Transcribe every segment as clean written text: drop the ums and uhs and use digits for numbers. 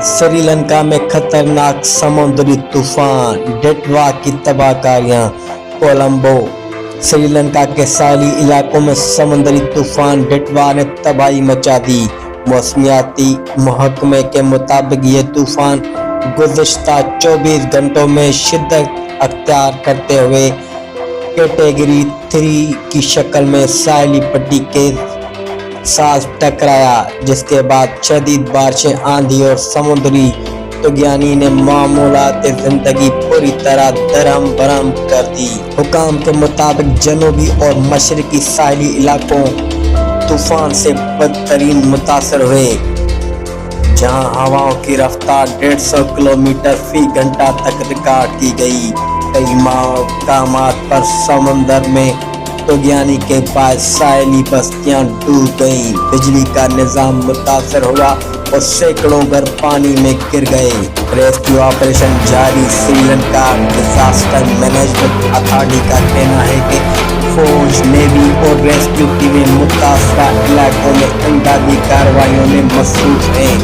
سری لنکا میں خطرناک سمندری طوفان ڈیٹوا کی تباہ کاریاں۔ کولمبو۔ سری لنکا کے ساحلی علاقوں میں سمندری طوفان ڈیٹوا نے تباہی مچا دی۔ موسمیاتی محکمے کے مطابق یہ طوفان گزشتہ 24 گھنٹوں میں شدت اختیار کرتے ہوئے کیٹیگری 3 کی شکل میں ساحلی پٹی کے ساتھ ٹکرایا، جس کے بعد شدید بارشیں، آندھی اور سمندری طوفانی نے معمولات زندگی پوری طرح درہم برہم کر دی۔ حکام کے مطابق جنوبی اور مشرقی ساحلی علاقوں طوفان سے بدترین متاثر ہوئے، جہاں ہواؤں کی رفتار 150 کلومیٹر فی گھنٹہ تک ریکارڈ کی گئی۔ کئی مقامات پر سمندر میں طوفان کے باعث ساحلی بستیاں ڈوب گئیں، بجلی کا نظام متاثر ہوا اور سینکڑوں گھر پانی میں گر گئے۔ ریسکیو آپریشن جاری۔ Sri Lanka disaster management authority کا کہنا ہے کہ فوج، نیوی اور ریسکیو ٹیمیں متاثرہ علاقوں میں امدادی کارروائیوں میں مصروف ہیں۔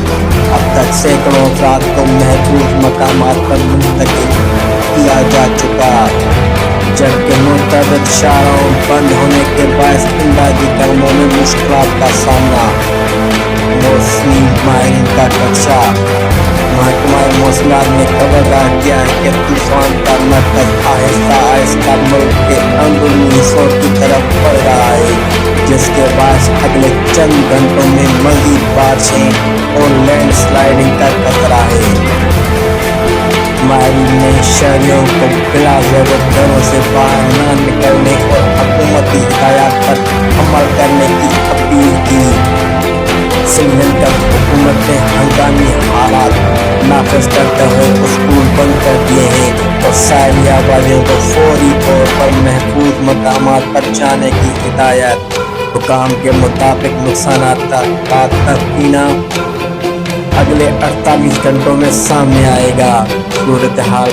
اب تک سینکڑوں افراد کو محفوظ مقامات پر منتقل کیا جا چکا، جبکہ متعدد شاہراہوں بند ہونے کے باعث امدادی کاموں میں مشکلات کا سامنا۔ موسمی ماہرین کا خدشہ۔ محکمہ موسمیات نے خبردار کیا ہے کہ طوفان کا مرکز آہستہ آہستہ ملک کے اندرونی حصوں کی طرف بڑھ رہا ہے، جس کے باعث اگلے چند گھنٹوں میں مزید بارشیں اور لینڈ سلائڈنگ کا خطرہ ہے۔ ماہرین نے شہریوں کو بلا ضرورت گھروں سے باہر نہ نکلنے اور حکومتی ہدایات پر عمل کرنے کی اپیل کی۔ سری لنکا حکومت نے ہنگامی حالات نافذ کرتے ہوئے اسکول بند کر دیے ہیں اور ساحلی آبادیوں کو فوری طور پر محفوظ مقامات پر جانے کی ہدایت۔ حکام کے مطابق نقصانات کا تخمینہ اگلے 48 گھنٹوں میں سامنے آئے گا۔ صورتحال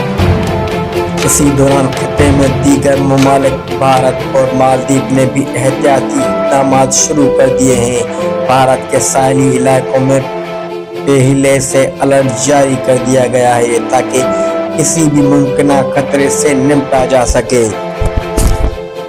اسی دوران خطے میں دیگر ممالک بھارت اور مالدیپ نے بھی احتیاطی اقدامات شروع کر دیے ہیں۔ بھارت کے ساحلی علاقوں میں پہلے سے الرٹ جاری کر دیا گیا ہے تاکہ کسی بھی ممکنہ خطرے سے نمٹا جا سکے۔